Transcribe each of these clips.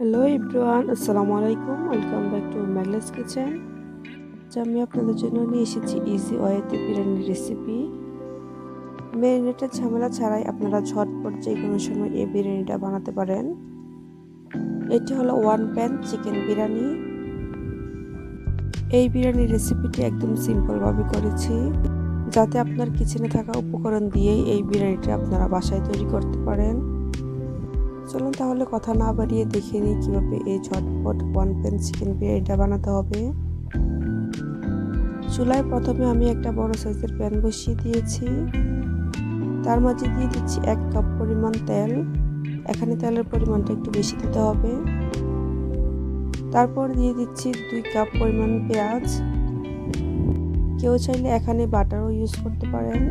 Hello everyone, আসসালামু আলাইকুম। Welcome back to ম্যাগলাস কিচেন। আমি আপনাদের জন্য নিয়ে এসেছি ইজি ওয়েতে বিরিয়ানি রেসিপি। ম্যারিনেটের ঝামেলা ছাড়াই আপনারা ঝটপট যে কোনো সময় এই বিরিয়ানিটা বানাতে পারেন। এটি হলো ওয়ান প্যান চিকেন বিরিয়ানি। এই বিরিয়ানি রেসিপিটি একদম সিম্পলভাবে করেছি, যাতে আপনার কিচেনে থাকা উপকরণ দিয়েই এই বিরিয়ানিটা আপনারা বাসায় তৈরি করতে পারেন। চলুন তাহলে কথা না বাড়িয়ে দেখে নিই কীভাবে এই ঝটপট ওয়ান প্যান চিকেন বিরিয়ানিটা বানাতে হবে। চুলায় প্রথমে আমি একটা বড় সাইজের প্যান বসিয়ে দিয়েছি। তার মাঝে দিয়ে দিচ্ছি 1 কাপ পরিমাণ তেল। এখানে তেলের পরিমাণটা একটু বেশি দিতে হবে। তারপর দিয়ে দিচ্ছি 2 কাপ পরিমাণ পেঁয়াজ। কেউ চাইলে এখানে বাটারও ইউজ করতে পারেন।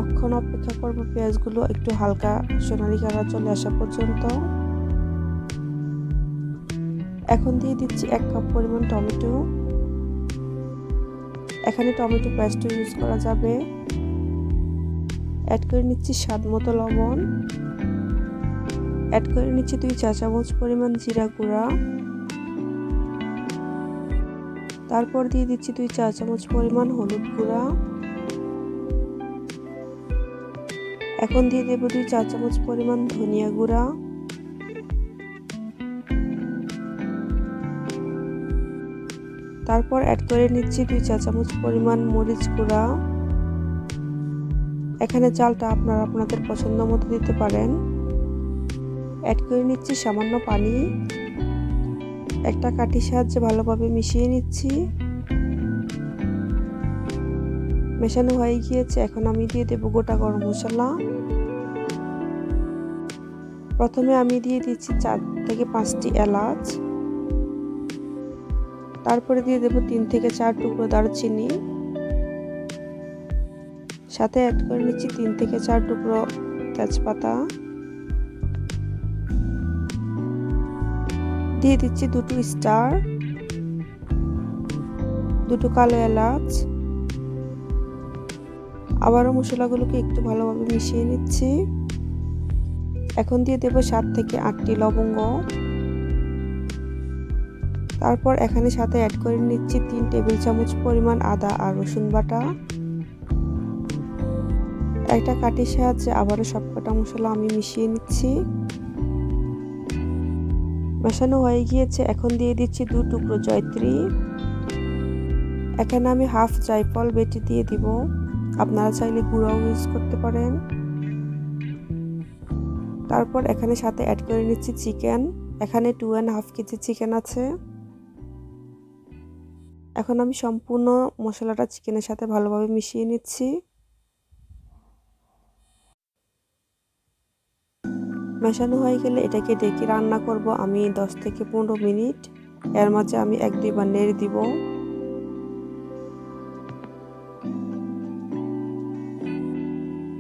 এখন অপেক্ষা করব পেঁয়াজগুলো একটু হালকা সোনালি কালার চলে আসা পর্যন্ত। এখন দিয়ে দিচ্ছি 1 কাপ পরিমাণ টমেটো। এখানে টমেটো পেস্টও ইউজ করা যাবে। অ্যাড করে নিচ্ছি স্বাদ মতো লবণ। অ্যাড করে নিচ্ছি 2 চা চামচ পরিমাণ জিরা গুঁড়া। তারপর দিয়ে দিচ্ছি 2 চা চামচ পরিমাণ হলুদ গুঁড়া। এখন দিয়ে দেব 2 চা চামচ পরিমাণ ধনিয়া গুঁড়া। তারপর অ্যাড করে নিচ্ছি 2 চা চামচ পরিমাণ মরিচ গুঁড়া। এখানে চালটা আপনারা আপনাদের পছন্দ মতো দিতে পারেন। অ্যাড করে নিচ্ছি সামান্য পানি। একটা কাঠির সাহায্যে ভালোভাবে মিশিয়ে নিচ্ছি। মেশানো হয়ে গিয়েছে। এখন আমি দিয়ে দেব গোটা গরম মশলা। প্রথমে আমি দিয়ে দিচ্ছি 4 থেকে 5টি এলাচ। তারপরে দিয়ে দেব 3 থেকে 4 টুকরো দারুচিনি। সাথে অ্যাড করে নিচ্ছি 3 থেকে 4 টুকরো তেজপাতা। দিয়ে দিচ্ছি 2টো স্টার, 2টো কালো এলাচ। আবারও মশলাগুলোকে একটু ভালোভাবে মিশিয়ে নিচ্ছি। এখন দিয়ে দেব 7 থেকে 8টি লবঙ্গ। তারপর এখানে সাথে অ্যাড করে নিচ্ছি 3 টেবিল চামচ পরিমাণ আদা আর রসুন বাটা। একটা কাঠির সাহায্যে আবারও সবকটা মশলা আমি মিশিয়ে নিচ্ছি। মেশানো হয়ে গিয়েছে। এখন দিয়ে দিচ্ছি 2 টুকরো জয়ত্রী। এখানে আমি হাফ জায়ফল বেটে দিয়ে দিব। আপনারা চাইলে গুঁড়াও ইউজ করতে পারেন। তারপর এখানে সাথে অ্যাড করে নিচ্ছি চিকেন। এখানে 2.5 কেজি চিকেন আছে। এখন আমি সম্পূর্ণ মশলাটা চিকেনের সাথে ভালোভাবে মিশিয়ে নিচ্ছি। মেশানো হয়ে গেলে এটাকে ডেকে রান্না করব আমি 10 থেকে 15 মিনিট। এর মাঝে আমি 1-2 বার নেড়ে দিব।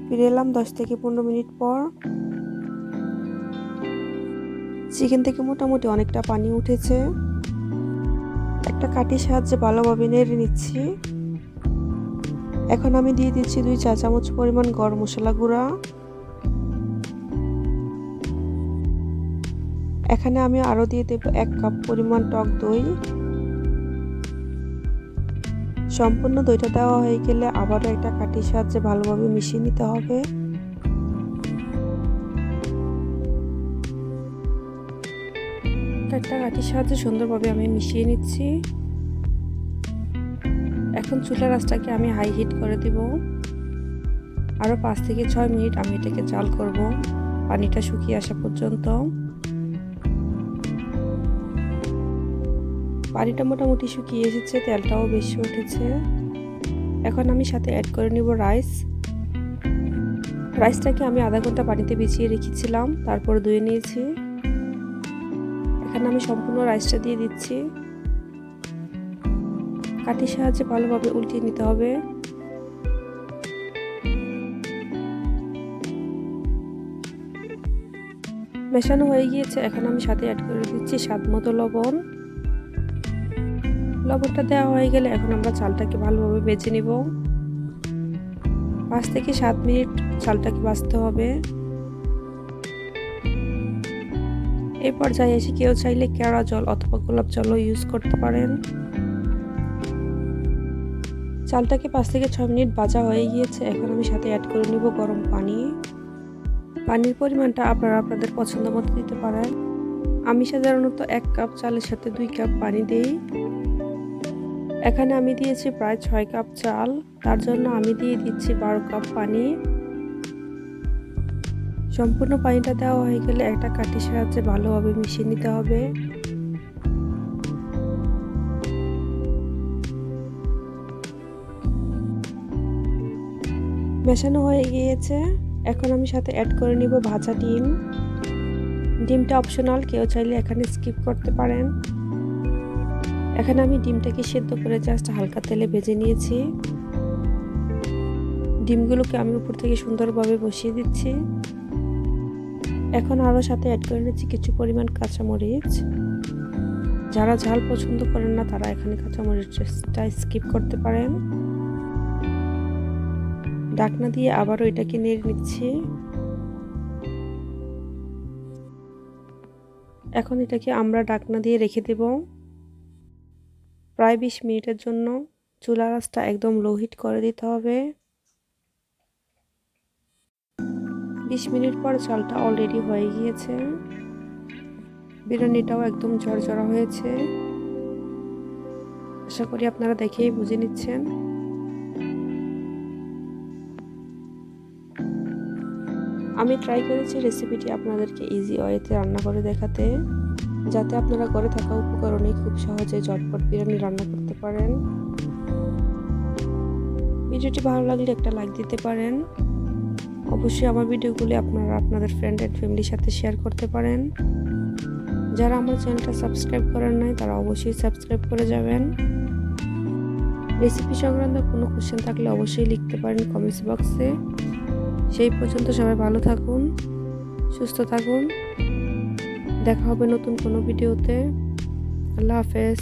ফিরে এলাম 10 থেকে 15 মিনিট পর। চিকেন থেকে মোটামুটি অনেকটা পানি উঠেছে। একটা কাঠির সাহায্যে ভালোভাবে নেড়ে নিচ্ছি। এখন আমি দিয়ে দিচ্ছি 2 চা চামচ পরিমাণ গরম মশলা গুঁড়া। এখানে আমি আরও দিয়ে দেব 1 কাপ পরিমাণ টক দই। সম্পূর্ণ দইটা দেওয়া হয়ে গেলে আবারও একটা কাঠির সাহায্যে ভালোভাবে মিশিয়ে নিতে হবে। একটা কাঠির সাহায্যে সুন্দরভাবে আমি মিশিয়ে নিচ্ছি। এখন চুলার আঁচটাকে আমি হাই হিট করে দিব। আরও 5 থেকে 6 মিনিট আমি এটাকে জাল করব, পানিটা শুকিয়ে আসা পর্যন্ত। পানিটা মোটামুটি শুকিয়ে এসেছে, তেলটাও বেশি উঠেছে। এখন আমি সাথে অ্যাড করে নিব রাইসটাকে আমি আধা ঘন্টা পানিতে ভিজিয়ে রেখেছিলাম, তারপর ধুয়ে নিয়েছি। এখানে আমি সম্পূর্ণ রাইসটা দিয়ে দিচ্ছি। কাঠির সাহায্যে ভালোভাবে উল্টিয়ে নিতে হবে। মেশানো হয়ে গিয়েছে। এখন আমি সাথে অ্যাড করে দিচ্ছি স্বাদ মতো লবণ। লবণটা দেওয়া হয়ে গেলে এখন আমরা চালটাকে ভালোভাবে ভেজে নিব। 5 থেকে 7 মিনিট চালটাকে ভাজতে হবে। এই পর্যায়ে এসে কেউ চাইলে কেওড়া জল অথবা গোলাপ জলও ইউজ করতে পারেন। চালটাকে 5 থেকে 6 মিনিট ভাজা হয়ে গিয়েছে। এখন আমি সাথে অ্যাড করে নিব গরম পানি। পানির পরিমাণটা আপনারা আপনাদের পছন্দ মতো দিতে পারেন। আমি সাধারণত 1 কাপ চালের সাথে 2 কাপ পানি দিই। এখানে আমি দিয়েছি প্রায় 6 কাপ চাল, তার জন্য আমি দিয়ে দিচ্ছি 12 কাপ পানি। সম্পূর্ণ পানিটা দেওয়া হয়ে গেলে একটা কাঠির সাহায্যে ভালোভাবে মিশিয়ে নিতে হবে। মেশানো হয়ে গিয়েছে। এখন আমি সাথে অ্যাড করে নিব ভাজা ডিম। ডিমটা অপশনাল, কেউ চাইলে এখানে স্কিপ করতে পারেন। এখানে আমি ডিমটাকে সেদ্ধ করে জাস্ট হালকা তেলে ভেজে নিয়েছি। ডিমগুলোকে আমি উপর থেকে সুন্দরভাবে বসিয়ে দিচ্ছি। এখন আরও সাথে অ্যাড করে নিচ্ছি কিছু পরিমাণ কাঁচামরিচ। যারা ঝাল পছন্দ করেন না তারা এখানে কাঁচামরিচটা স্কিপ করতে পারেন। ঢাকনা দিয়ে আবারও এটাকে নেড়ে নিচ্ছি। এখন এটাকে আমরা ঢাকনা দিয়ে রেখে দেব প্রায় 20 মিনিটের জন্য। চুলার আঁচটা একদম লো হিট করে দিতে হবে। 20 মিনিট পর চালটা অলরেডি হয়ে গিয়েছে। বিরিয়ানিটাও একদম ঝরঝরা হয়েছে। আশা করি আপনারা দেখেই বুঝে নিচ্ছেন। আমি ট্রাই করেছি রেসিপিটি আপনাদেরকে ইজি ওয়েতে রান্না করে দেখাতে, যাতে আপনারা ঘরে থাকা উপকরণে খুব সহজে ঝটপট বিরিয়ানি রান্না করতে পারেন। ভিডিওটি ভালো লাগলে একটা লাইক দিতে পারেন। অবশ্যই আমার ভিডিওগুলি আপনারা আপনাদের ফ্রেন্ড এন্ড ফ্যামিলির সাথে শেয়ার করতে পারেন। যারা আমার চ্যানেলটা সাবস্ক্রাইব করেন নাই তারা অবশ্যই সাবস্ক্রাইব করে যাবেন। রেসিপি সংক্রান্ত কোনো কোশ্চেন থাকলে অবশ্যই লিখতে পারেন কমেন্টস বক্সে। সেই পর্যন্ত সবাই ভালো থাকুন, সুস্থ থাকুন। দেখা হবে নতুন কোনো ভিডিওতে। আল্লাহ হাফেজ।